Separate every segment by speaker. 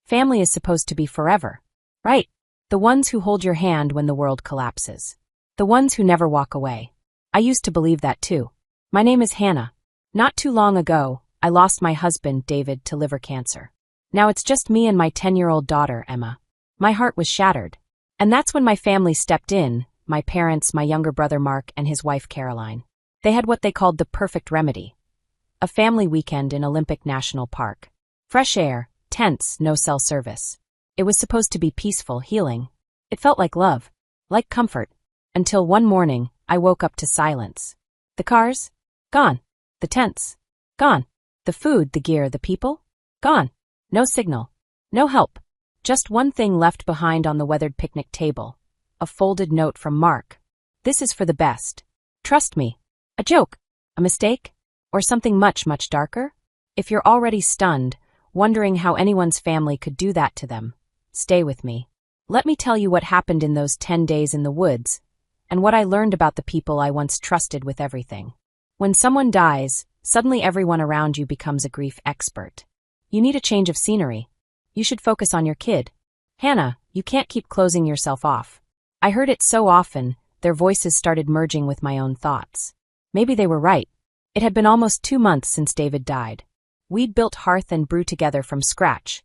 Speaker 1: Family is supposed to be forever, right? The ones who hold your hand when the world collapses. The ones who never walk away. I used to believe that too. My name is Hannah. Not too long ago, I lost my husband, David, to liver cancer. Now it's just me and my 10-year-old daughter, Emma. My heart was shattered. And that's when my family stepped in, my parents, my younger brother Mark, and his wife Caroline. They had what they called the perfect remedy. A family weekend in Olympic National Park. Fresh air, tents, no cell service. It was supposed to be peaceful, healing. It felt like love, like comfort. Until one morning, I woke up to silence. The cars? Gone. The tents? Gone. The food, the gear, the people? Gone. No signal. No help. Just one thing left behind on the weathered picnic table. A folded note from Mark. This is for the best. Trust me. A joke? A mistake? Or something much, much darker? If you're already stunned, wondering how anyone's family could do that to them, stay with me. Let me tell you what happened in those 10 days in the woods, and what I learned about the people I once trusted with everything. When someone dies, suddenly everyone around you becomes a grief expert. You need a change of scenery. You should focus on your kid. Hannah, you can't keep closing yourself off. I heard it so often, their voices started merging with my own thoughts. Maybe they were right. It had been almost 2 months since David died. We'd built Hearth and Brew together from scratch.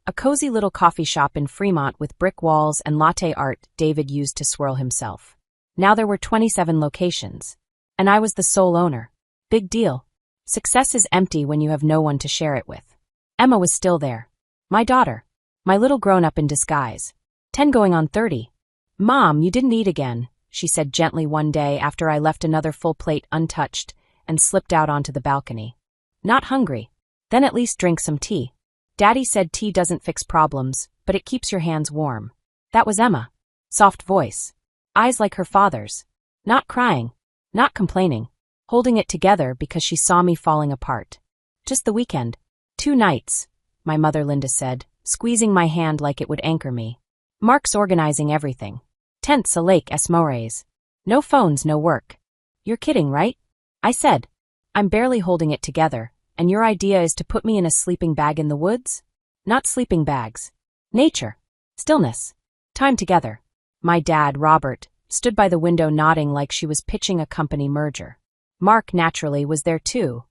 Speaker 1: A cozy little coffee shop in Fremont with brick walls and latte art David used to swirl himself. Now there were 27 locations. And I was the sole owner. Big deal. Success is empty when you have no one to share it with. Emma was still there. My daughter. My little grown-up in disguise. 10 going on 30. Mom, you didn't eat again, she said gently one day after I left another full plate untouched and slipped out onto the balcony. Not hungry. Then at least drink some tea. Daddy said tea doesn't fix problems, but it keeps your hands warm. That was Emma. Soft voice. Eyes like her father's. Not crying. Not complaining. Holding it together because she saw me falling apart. Just the weekend. 2 nights, my mother Linda said, squeezing my hand like it would anchor me. Mark's organizing everything. Tents, a lake, Esmores. No phones, no work. You're kidding, right? I said. I'm barely holding it together, and your idea is to put me in a sleeping bag in the woods? Not sleeping bags. Nature. Stillness. Time together. My dad, Robert, stood by the window nodding like she was pitching a company merger. Mark, naturally, was there too,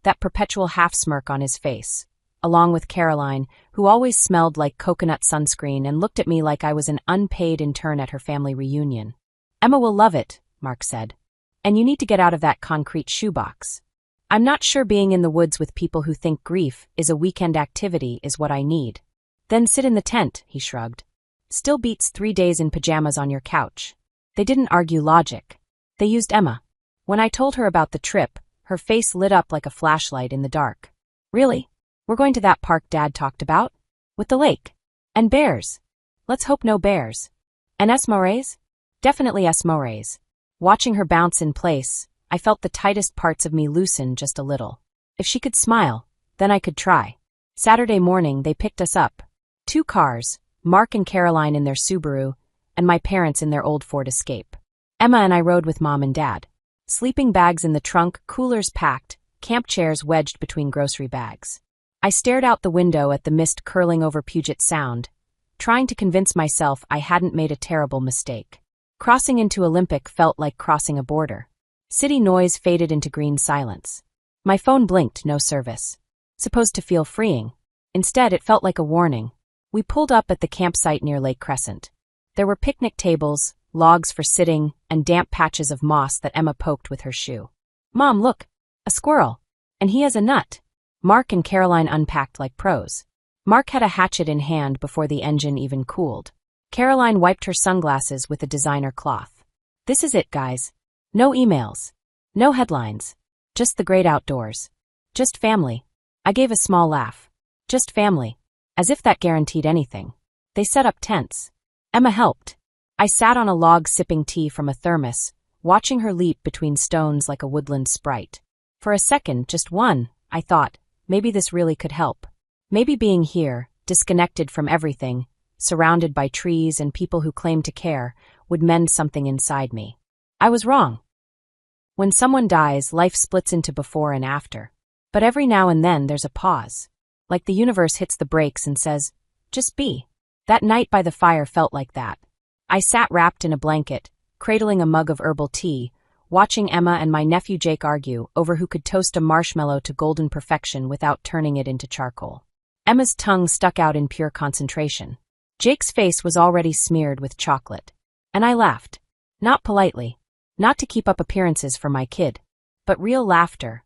Speaker 1: that perpetual half-smirk on his face, along with Caroline, who always smelled like coconut sunscreen and looked at me like I was an unpaid intern at her family reunion. Emma will love it, Mark said. And you need to get out of that concrete shoebox. I'm not sure being in the woods with people who think grief is a weekend activity is what I need. Then sit in the tent, he shrugged. Still beats 3 days in pajamas on your couch. They didn't argue logic. They used Emma. When I told her about the trip, her face lit up like a flashlight in the dark. Really? We're going to that park Dad talked about? With the lake? And bears? Let's hope no bears. And Esmores? Definitely Esmores. Watching her bounce in place, I felt the tightest parts of me loosen just a little. If she could smile, then I could try. Saturday morning, they picked us up. 2 cars, Mark and Caroline in their Subaru, and my parents in their old Ford Escape. Emma and I rode with Mom and Dad. Sleeping bags in the trunk, coolers packed, camp chairs wedged between grocery bags. I stared out the window at the mist curling over Puget Sound, trying to convince myself I hadn't made a terrible mistake. Crossing into Olympic felt like crossing a border. City noise faded into green silence. My phone blinked, no service. Supposed to feel freeing. Instead, it felt like a warning. We pulled up at the campsite near Lake Crescent. There were picnic tables, logs for sitting, and damp patches of moss that Emma poked with her shoe. Mom, look! A squirrel! And he has a nut! Mark and Caroline unpacked like pros. Mark had a hatchet in hand before the engine even cooled. Caroline wiped her sunglasses with a designer cloth. This is it, guys. No emails. No headlines. Just the great outdoors. Just family. I gave a small laugh. Just family. As if that guaranteed anything. They set up tents. Emma helped. I sat on a log sipping tea from a thermos, watching her leap between stones like a woodland sprite. For a second, just one, I thought, maybe this really could help. Maybe being here, disconnected from everything, surrounded by trees and people who claimed to care, would mend something inside me. I was wrong. When someone dies, life splits into before and after. But every now and then there's a pause. Like the universe hits the brakes and says, Just be. That night by the fire felt like that. I sat wrapped in a blanket, cradling a mug of herbal tea, watching Emma and my nephew Jake argue over who could toast a marshmallow to golden perfection without turning it into charcoal. Emma's tongue stuck out in pure concentration. Jake's face was already smeared with chocolate. And I laughed. Not politely. Not to keep up appearances for my kid. But real laughter.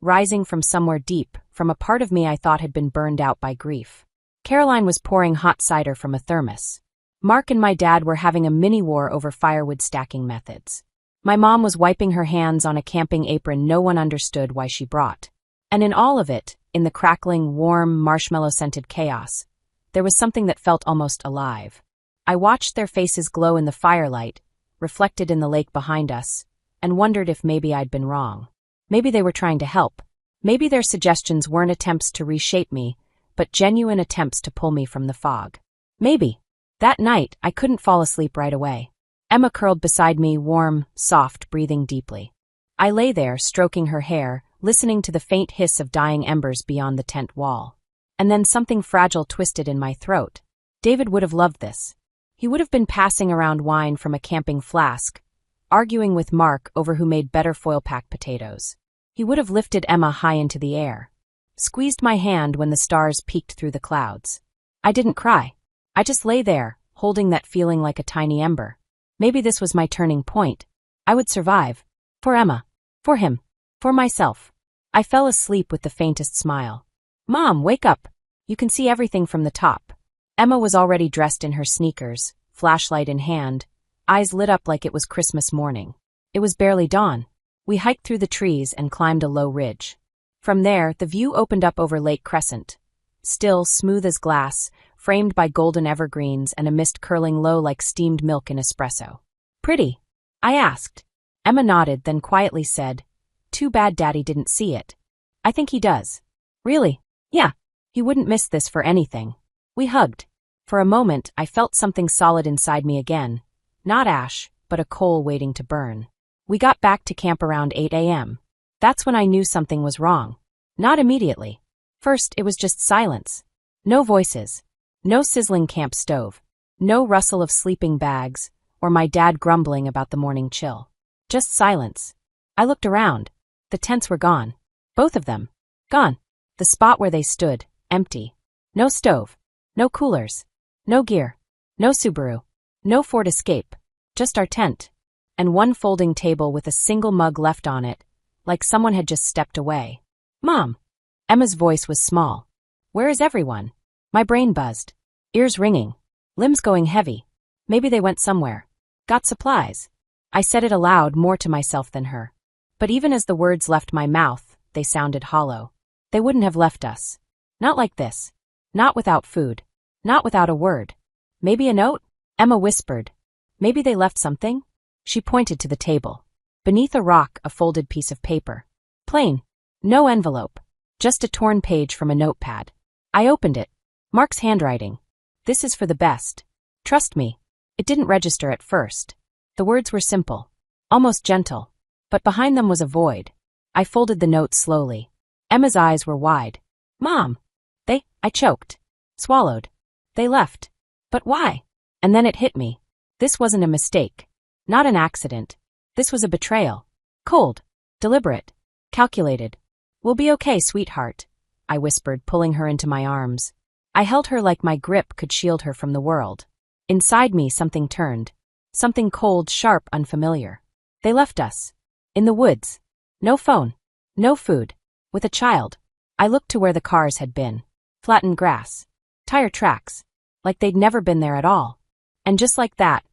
Speaker 1: Rising from somewhere deep, from a part of me I thought had been burned out by grief. Caroline was pouring hot cider from a thermos. Mark and my dad were having a mini-war over firewood stacking methods. My mom was wiping her hands on a camping apron no one understood why she brought. And in all of it, in the crackling, warm, marshmallow-scented chaos, there was something that felt almost alive. I watched their faces glow in the firelight, reflected in the lake behind us, and wondered if maybe I'd been wrong. Maybe they were trying to help. Maybe their suggestions weren't attempts to reshape me, but genuine attempts to pull me from the fog. Maybe. That night, I couldn't fall asleep right away. Emma curled beside me, warm, soft, breathing deeply. I lay there, stroking her hair, listening to the faint hiss of dying embers beyond the tent wall. And then something fragile twisted in my throat. David would have loved this. He would have been passing around wine from a camping flask, arguing with Mark over who made better foil-pack potatoes. He would have lifted Emma high into the air, squeezed my hand when the stars peeked through the clouds. I didn't cry. I just lay there, holding that feeling like a tiny ember. Maybe this was my turning point. I would survive. For Emma. For him. For myself. I fell asleep with the faintest smile. Mom, wake up. You can see everything from the top. Emma was already dressed in her sneakers, flashlight in hand, eyes lit up like it was Christmas morning. It was barely dawn. We hiked through the trees and climbed a low ridge. From there, the view opened up over Lake Crescent. Still, smooth as glass, framed by golden evergreens and a mist curling low like steamed milk in espresso. Pretty? I asked. Emma nodded, then quietly said, "Too bad Daddy didn't see it." "I think he does." "Really?" "Yeah. He wouldn't miss this for anything." We hugged. For a moment, I felt something solid inside me again. Not ash, but a coal waiting to burn. We got back to camp around 8 a.m. That's when I knew something was wrong. Not immediately. First, it was just silence. No voices. No sizzling camp stove. No rustle of sleeping bags, or my dad grumbling about the morning chill. Just silence. I looked around. The tents were gone. Both of them. Gone. The spot where they stood, empty. No stove. No coolers. No gear. No Subaru. No Ford Escape. Just our tent. And one folding table with a single mug left on it, like someone had just stepped away. "Mom." Emma's voice was small. "Where is everyone?" My brain buzzed. Ears ringing. Limbs going heavy. Maybe they went somewhere. Got supplies. I said it aloud, more to myself than her. But even as the words left my mouth, they sounded hollow. They wouldn't have left us. Not like this. Not without food. Not without a word. Maybe a note? Emma whispered. Maybe they left something? She pointed to the table. Beneath a rock, a folded piece of paper. Plain. No envelope. Just a torn page from a notepad. I opened it. Mark's handwriting. "This is for the best. Trust me." It didn't register at first. The words were simple. Almost gentle. But behind them was a void. I folded the note slowly. Emma's eyes were wide. "Mom." I choked. Swallowed. "They left. But why?" And then it hit me. This wasn't a mistake. Not an accident. This was a betrayal. Cold. Deliberate. Calculated. "We'll be okay, sweetheart," I whispered, pulling her into my arms. I held her like my grip could shield her from the world. Inside me, something turned. Something cold, sharp, unfamiliar. They left us. In the woods. No phone. No food. With a child. I looked to where the cars had been. Flattened grass. Tire tracks. Like they'd never been there at all. And just like that,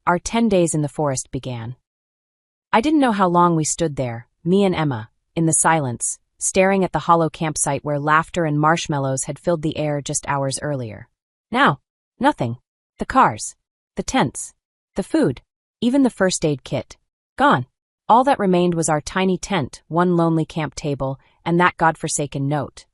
Speaker 1: our 10 days in the forest began. I didn't know how long we stood there, me and Emma, in the silence, staring at the hollow campsite where laughter and marshmallows had filled the air just hours earlier. Now, nothing. The cars. The tents. The food. Even the first aid kit. Gone. All that remained was our tiny tent, one lonely camp table, and that godforsaken note.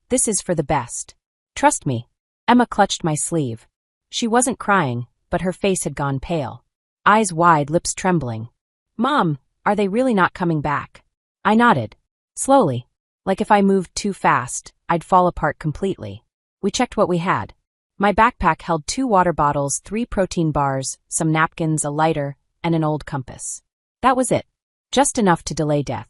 Speaker 1: "This is for the best. Trust me." Emma clutched my sleeve. She wasn't crying, but her face had gone pale. Eyes wide, lips trembling. "Mom, are they really not coming back?" I nodded. Slowly. Like if I moved too fast, I'd fall apart completely. We checked what we had. My backpack held 2 water bottles, 3 protein bars, some napkins, a lighter, and an old compass. That was it. Just enough to delay death.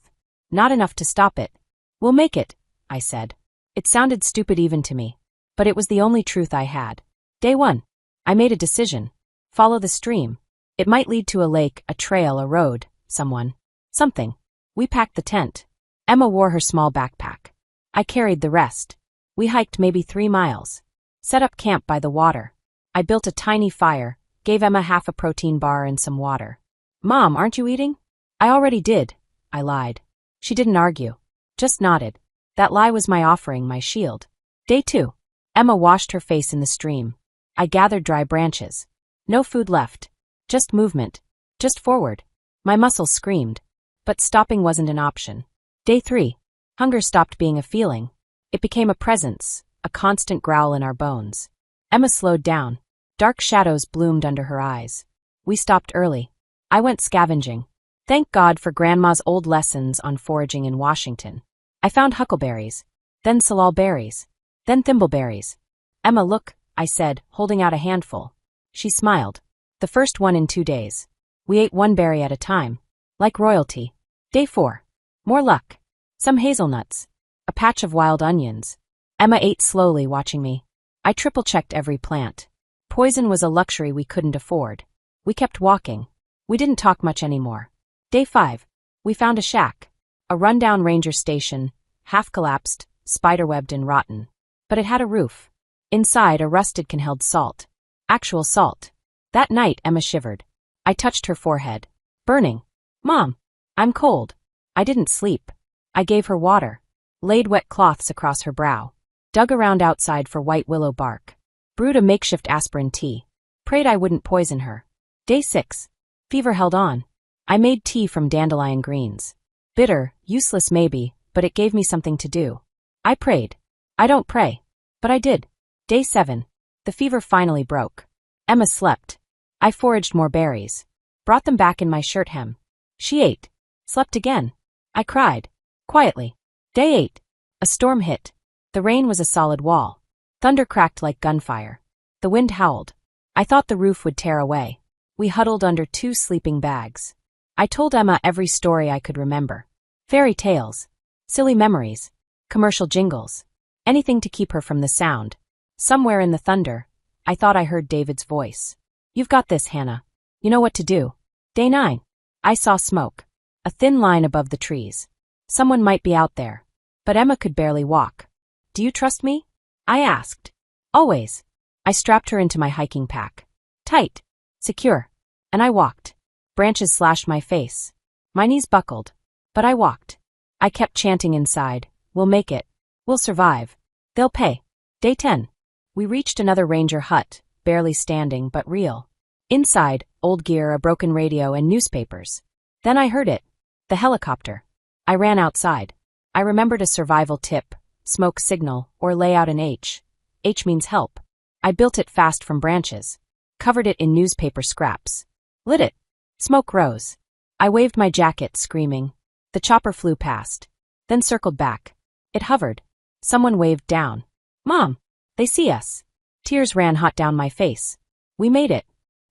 Speaker 1: Not enough to stop it. "We'll make it," I said. It sounded stupid even to me, but it was the only truth I had. Day 1. I made a decision. Follow the stream. It might lead to a lake, a trail, a road, someone. Something. We packed the tent. Emma wore her small backpack. I carried the rest. We hiked maybe 3 miles. Set up camp by the water. I built a tiny fire, gave Emma half a protein bar and some water. "Mom, aren't you eating?" "I already did," I lied. She didn't argue. Just nodded. That lie was my offering, my shield. Day 2. Emma washed her face in the stream. I gathered dry branches. No food left. Just movement. Just forward. My muscles screamed. But stopping wasn't an option. Day 3. Hunger stopped being a feeling. It became a presence, a constant growl in our bones. Emma slowed down. Dark shadows bloomed under her eyes. We stopped early. I went scavenging. Thank God for Grandma's old lessons on foraging in Washington. I found huckleberries, then salal berries, then thimbleberries. "Emma, look," I said, holding out a handful. She smiled. The first one in 2 days. We ate 1 berry at a time. Like royalty. Day 4. More luck. Some hazelnuts. A patch of wild onions. Emma ate slowly, watching me. I triple-checked every plant. Poison was a luxury we couldn't afford. We kept walking. We didn't talk much anymore. Day 5. We found a shack. A rundown ranger station, half collapsed, spiderwebbed and rotten. But it had a roof. Inside, a rusted can held salt. Actual salt. That night, Emma shivered. I touched her forehead. Burning. "Mom, I'm cold." I didn't sleep. I gave her water. Laid wet cloths across her brow. Dug around outside for white willow bark. Brewed a makeshift aspirin tea. Prayed I wouldn't poison her. Day 6. Fever held on. I made tea from dandelion greens. Bitter, useless maybe, but it gave me something to do. I prayed. I don't pray. But I did. Day 7. The fever finally broke. Emma slept. I foraged more berries. Brought them back in my shirt hem. She ate. Slept again. I cried. Quietly. Day 8. A storm hit. The rain was a solid wall. Thunder cracked like gunfire. The wind howled. I thought the roof would tear away. We huddled under 2 sleeping bags. I told Emma every story I could remember. Fairy tales. Silly memories. Commercial jingles. Anything to keep her from the sound. Somewhere in the thunder, I thought I heard David's voice. "You've got this, Hannah. You know what to do." Day 9. I saw smoke. A thin line above the trees. Someone might be out there. But Emma could barely walk. "Do you trust me?" I asked. "Always." I strapped her into my hiking pack. Tight. Secure. And I walked. Branches slashed my face. My knees buckled. But I walked. I kept chanting inside, "We'll make it. We'll survive. They'll pay." Day 10. We reached another ranger hut, barely standing but real. Inside, old gear, a broken radio, and newspapers. Then I heard it. The helicopter. I ran outside. I remembered a survival tip, smoke signal, or lay out an H. H means help. I built it fast from branches. Covered it in newspaper scraps. Lit it. Smoke rose. I waved my jacket, screaming. The chopper flew past. Then circled back. It hovered. Someone waved down. "Mom, they see us." Tears ran hot down my face. We made it.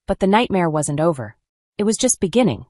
Speaker 1: But the nightmare wasn't over. It was just beginning.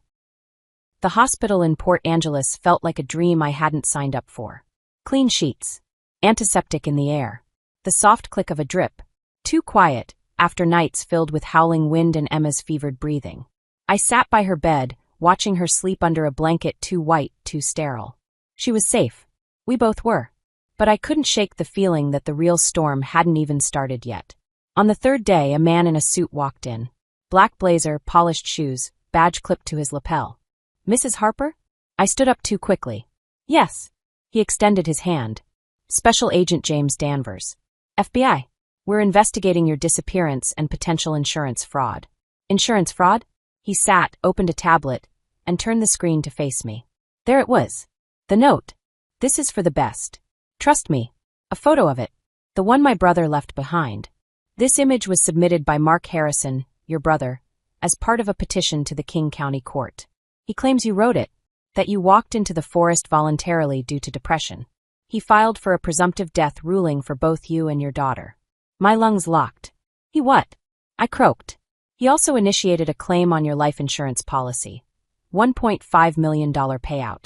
Speaker 1: The hospital in Port Angeles felt like a dream I hadn't signed up for. Clean sheets. Antiseptic in the air. The soft click of a drip. Too quiet, after nights filled with howling wind and Emma's fevered breathing. I sat by her bed, watching her sleep under a blanket too white, too sterile. She was safe. We both were. But I couldn't shake the feeling that the real storm hadn't even started yet. On the 3rd day, a man in a suit walked in. Black blazer, polished shoes, badge clipped to his lapel. "Mrs. Harper?" I stood up too quickly. "Yes." He extended his hand. "Special Agent James Danvers. FBI. We're investigating your disappearance and potential insurance fraud." "Insurance fraud?" He sat, opened a tablet, and turned the screen to face me. There it was. The note. "This is for the best. Trust me." A photo of it. The one my brother left behind. This image was submitted by Mark Harrison, your brother, as part of a petition to the King County Court. He claims you wrote it, that you walked into the forest voluntarily due to depression. He filed for a presumptive death ruling for both you and your daughter. My lungs locked. He what? I croaked. He also initiated a claim on your life insurance policy. $1.5 million payout.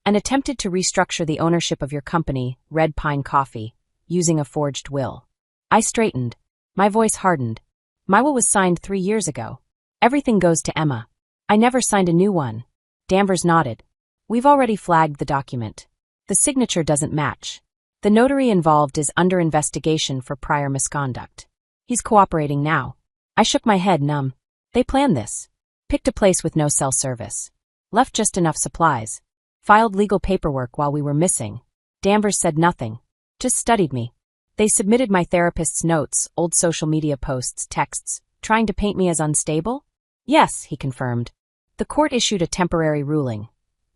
Speaker 1: And attempted to restructure the ownership of your company, Red Pine Coffee, using a forged will. I straightened. My voice hardened. My will was signed 3 years ago. Everything goes to Emma. I never signed a new one. Danvers nodded. We've already flagged the document. The signature doesn't match. The notary involved is under investigation for prior misconduct. He's cooperating now. I shook my head numb. They planned this. Picked a place with no cell service. Left just enough supplies. Filed legal paperwork while we were missing. Danvers said nothing. Just studied me. They submitted my therapist's notes, old social media posts, texts, trying to paint me as unstable? Yes, he confirmed. The court issued a temporary ruling.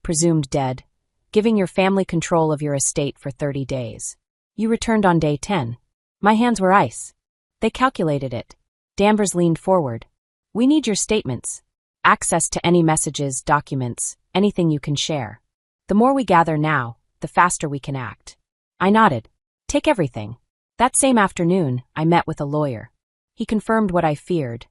Speaker 1: Presumed dead. Giving your family control of your estate for 30 days. You returned on day 10. My hands were ice. They calculated it. Danvers leaned forward. We need your statements. Access to any messages, documents, anything you can share. The more we gather now, the faster we can act. I nodded. Take everything. That same afternoon, I met with a lawyer. He confirmed what I feared.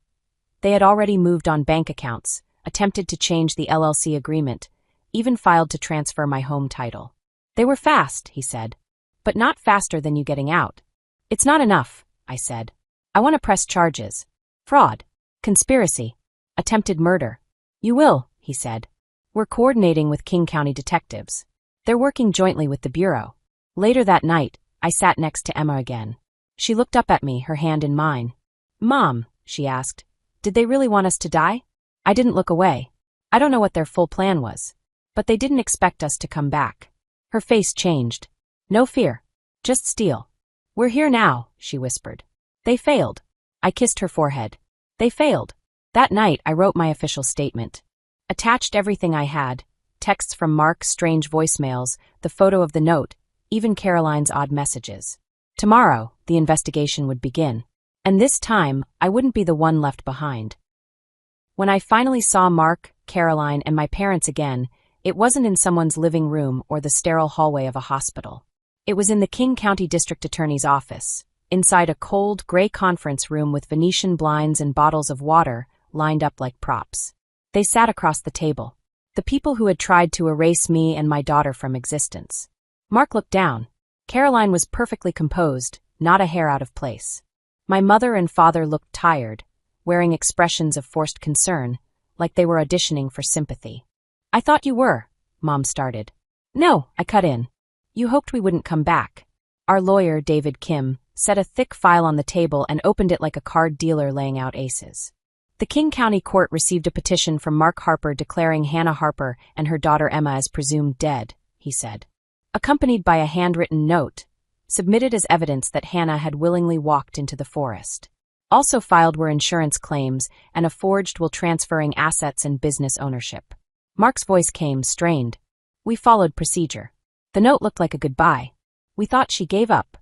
Speaker 1: They had already moved on bank accounts, attempted to change the LLC agreement, even filed to transfer my home title. They were fast, he said. But not faster than you getting out. It's not enough, I said. I want to press charges. Fraud. Conspiracy. Attempted murder. You will, he said. We're coordinating with King County detectives. They're working jointly with the Bureau. Later that night, I sat next to Emma again. She looked up at me, her hand in mine. Mom, she asked, did they really want us to die? I didn't look away. I don't know what their full plan was. But they didn't expect us to come back. Her face changed. No fear. Just steel. We're here now, she whispered. They failed. I kissed her forehead. They failed. That night, I wrote my official statement. Attached everything I had, texts from Mark, strange voicemails, the photo of the note, even Caroline's odd messages. Tomorrow, the investigation would begin. And this time, I wouldn't be the one left behind. When I finally saw Mark, Caroline, and my parents again, it wasn't in someone's living room or the sterile hallway of a hospital. It was in the King County District Attorney's office, inside a cold, gray conference room with Venetian blinds and bottles of water lined up like props. They sat across the table. The people who had tried to erase me and my daughter from existence. Mark looked down. Caroline was perfectly composed, not a hair out of place. My mother and father looked tired, wearing expressions of forced concern, like they were auditioning for sympathy. I thought you were, Mom started. No, I cut in. You hoped we wouldn't come back. Our lawyer, David Kim, set a thick file on the table and opened it like a card dealer laying out aces. The King County Court received a petition from Mark Harper declaring Hannah Harper and her daughter Emma as presumed dead, he said. Accompanied by a handwritten note, submitted as evidence that Hannah had willingly walked into the forest. Also filed were insurance claims and a forged will transferring assets and business ownership. Mark's voice came, strained. We followed procedure. The note looked like a goodbye. We thought she gave up.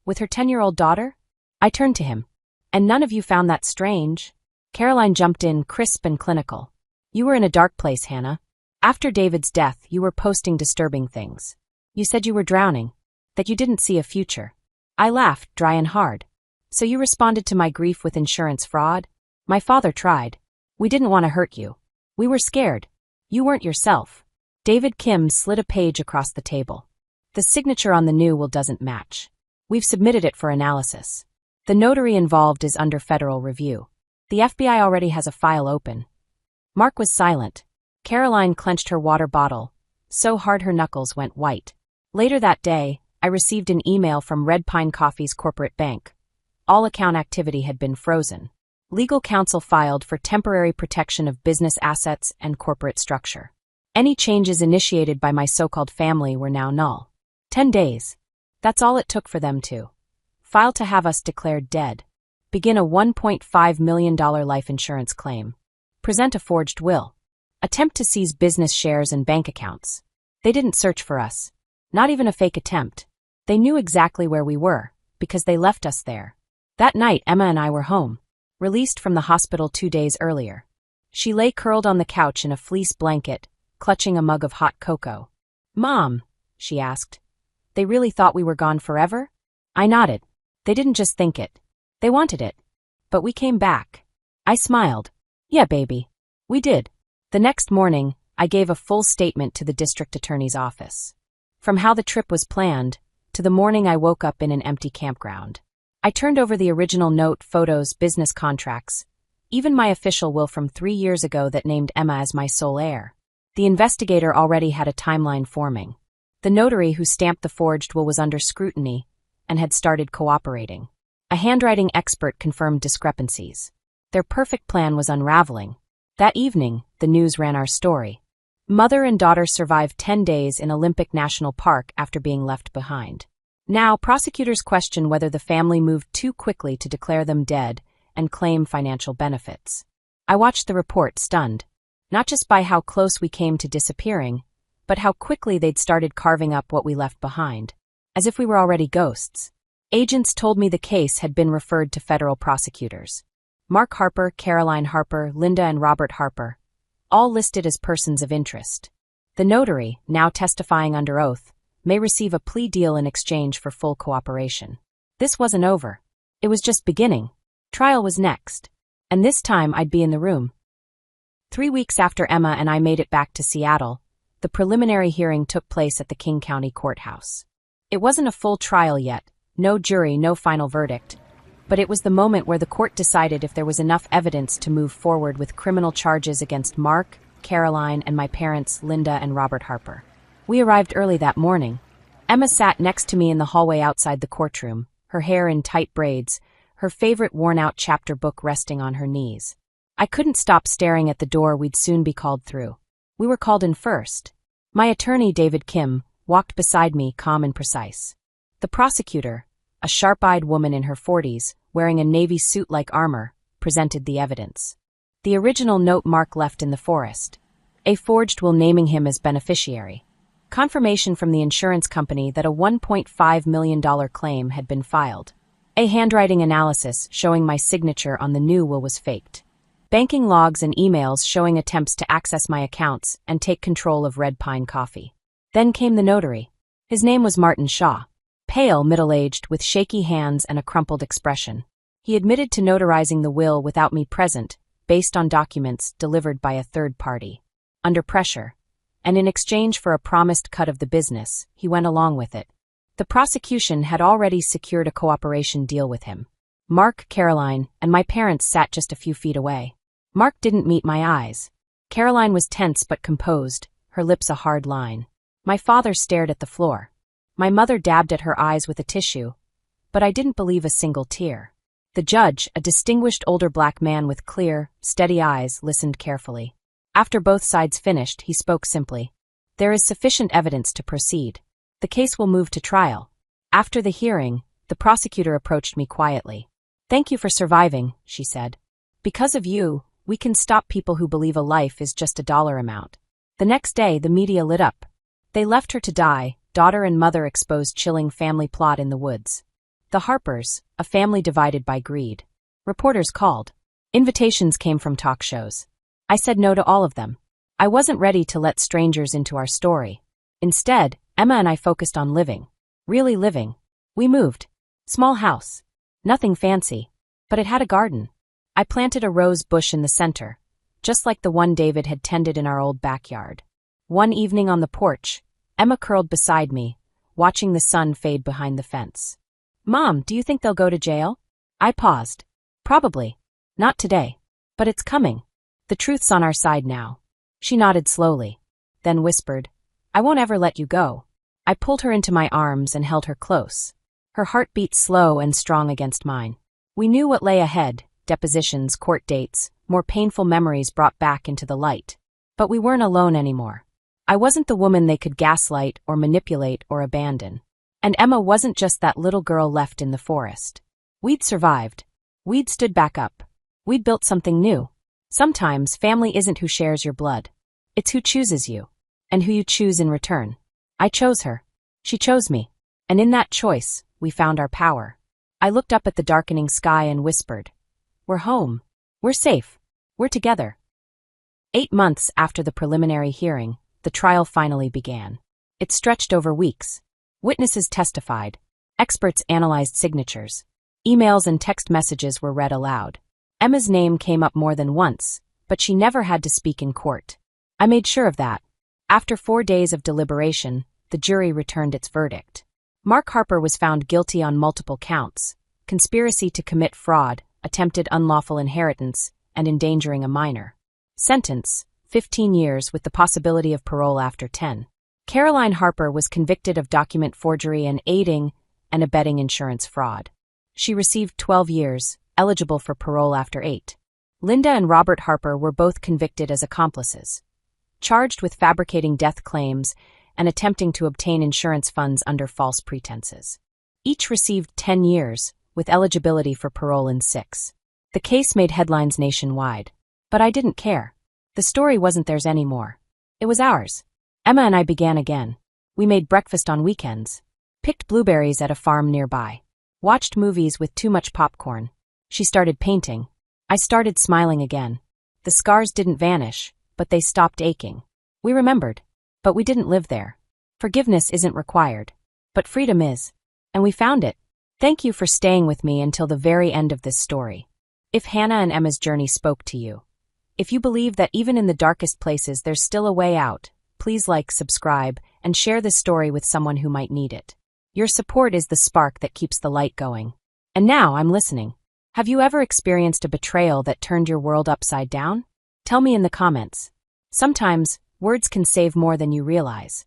Speaker 1: With her 10-year-old daughter? I turned to him. And none of you found that strange? Caroline jumped in, crisp and clinical. You were in a dark place, Hannah. After David's death, you were posting disturbing things. You said you were drowning, that you didn't see a future. I laughed, dry and hard. So you responded to my grief with insurance fraud? My father tried. We didn't want to hurt you. We were scared. You weren't yourself. David Kim slid a page across the table. The signature on the new will doesn't match. We've submitted it for analysis. The notary involved is under federal review. The FBI already has a file open. Mark was silent. Caroline clenched her water bottle, so hard her knuckles went white. Later that day, I received an email from Red Pine Coffee's corporate bank. All account activity had been frozen. Legal counsel filed for temporary protection of business assets and corporate structure. Any changes initiated by my so-called family were now null. 10 days. That's all it took for them to file to have us declared dead. Begin a $1.5 million life insurance claim. Present a forged will. Attempt to seize business shares and bank accounts. They didn't search for us. Not even a fake attempt. They knew exactly where we were, because they left us there. That night, Emma and I were home, released from the hospital 2 days earlier. She lay curled on the couch in a fleece blanket, clutching a mug of hot cocoa. Mom, she asked, they really thought we were gone forever? I nodded. They didn't just think it. They wanted it. But we came back. I smiled. Yeah, baby. We did. The next morning, I gave a full statement to the district attorney's office. From how the trip was planned, to the morning I woke up in an empty campground. I turned over the original note, photos, business contracts, even my official will from 3 years ago that named Emma as my sole heir. The investigator already had a timeline forming. The notary who stamped the forged will was under scrutiny and had started cooperating. A handwriting expert confirmed discrepancies. Their perfect plan was unraveling. That evening, the news ran our story. Mother and daughter survived 10 days in Olympic National Park after being left behind. Now, prosecutors question whether the family moved too quickly to declare them dead and claim financial benefits. I watched the report stunned, not just by how close we came to disappearing, but how quickly they'd started carving up what we left behind, as if we were already ghosts. Agents told me the case had been referred to federal prosecutors. Mark Harper, Caroline Harper, Linda and Robert Harper, all listed as persons of interest. The notary, now testifying under oath, may receive a plea deal in exchange for full cooperation. This wasn't over. It was just beginning. Trial was next. And this time I'd be in the room. 3 weeks after Emma and I made it back to Seattle, the preliminary hearing took place at the King County Courthouse. It wasn't a full trial yet, no jury, no final verdict, but it was the moment where the court decided if there was enough evidence to move forward with criminal charges against Mark, Caroline, and my parents, Linda and Robert Harper. We arrived early that morning. Emma sat next to me in the hallway outside the courtroom, her hair in tight braids, her favorite worn-out chapter book resting on her knees. I couldn't stop staring at the door we'd soon be called through. We were called in first. My attorney, David Kim, walked beside me, calm and precise. The prosecutor, a sharp-eyed woman in her 40s, wearing a navy suit-like armor, presented the evidence. The original note Mark left in the forest. A forged will naming him as beneficiary. Confirmation from the insurance company that a $1.5 million claim had been filed. A handwriting analysis showing my signature on the new will was faked. Banking logs and emails showing attempts to access my accounts and take control of Red Pine Coffee. Then came the notary. His name was Martin Shaw. Pale, middle-aged, with shaky hands and a crumpled expression. He admitted to notarizing the will without me present, based on documents delivered by a third party. Under pressure, and in exchange for a promised cut of the business, he went along with it. The prosecution had already secured a cooperation deal with him. Mark, Caroline, and my parents sat just a few feet away. Mark didn't meet my eyes. Caroline was tense but composed, her lips a hard line. My father stared at the floor. My mother dabbed at her eyes with a tissue, but I didn't believe a single tear. The judge, a distinguished older black man with clear, steady eyes, listened carefully. After both sides finished, he spoke simply. There is sufficient evidence to proceed. The case will move to trial. After the hearing, the prosecutor approached me quietly. Thank you for surviving, she said. Because of you, we can stop people who believe a life is just a dollar amount. The next day, the media lit up. They left her to die, daughter and mother exposed chilling family plot in the woods. The Harpers, a family divided by greed. Reporters called. Invitations came from talk shows. I said no to all of them. I wasn't ready to let strangers into our story. Instead, Emma and I focused on living. Really living. We moved. Small house. Nothing fancy. But it had a garden. I planted a rose bush in the center, just like the one David had tended in our old backyard. One evening on the porch, Emma curled beside me, watching the sun fade behind the fence. Mom, do you think they'll go to jail? I paused. Probably. Not today. But it's coming. The truth's on our side now. She nodded slowly, then whispered, I won't ever let you go. I pulled her into my arms and held her close. Her heart beat slow and strong against mine. We knew what lay ahead, depositions, court dates, more painful memories brought back into the light. But we weren't alone anymore. I wasn't the woman they could gaslight or manipulate or abandon. And Emma wasn't just that little girl left in the forest. We'd survived. We'd stood back up. We'd built something new. Sometimes family isn't who shares your blood. It's who chooses you. And who you choose in return. I chose her. She chose me. And in that choice, we found our power. I looked up at the darkening sky and whispered, We're home. We're safe. We're together. 8 months after the preliminary hearing, the trial finally began. It stretched over weeks. Witnesses testified. Experts analyzed signatures. Emails and text messages were read aloud. Emma's name came up more than once, but she never had to speak in court. I made sure of that. After 4 days of deliberation, the jury returned its verdict. Mark Harper was found guilty on multiple counts: conspiracy to commit fraud, attempted unlawful inheritance, and endangering a minor. Sentence: 15 years with the possibility of parole after 10. Caroline Harper was convicted of document forgery and aiding and abetting insurance fraud. She received 12 years, eligible for parole after 8. Linda and Robert Harper were both convicted as accomplices, charged with fabricating death claims and attempting to obtain insurance funds under false pretenses. Each received 10 years, with eligibility for parole in 6. The case made headlines nationwide. But I didn't care. The story wasn't theirs anymore. It was ours. Emma and I began again. We made breakfast on weekends, picked blueberries at a farm nearby, watched movies with too much popcorn. She started painting. I started smiling again. The scars didn't vanish, but they stopped aching. We remembered, but we didn't live there. Forgiveness isn't required, but freedom is. And we found it. Thank you for staying with me until the very end of this story. If Hannah and Emma's journey spoke to you, if you believe that even in the darkest places there's still a way out, please like, subscribe, and share this story with someone who might need it. Your support is the spark that keeps the light going. And now I'm listening. Have you ever experienced a betrayal that turned your world upside down? Tell me in the comments. Sometimes, words can save more than you realize.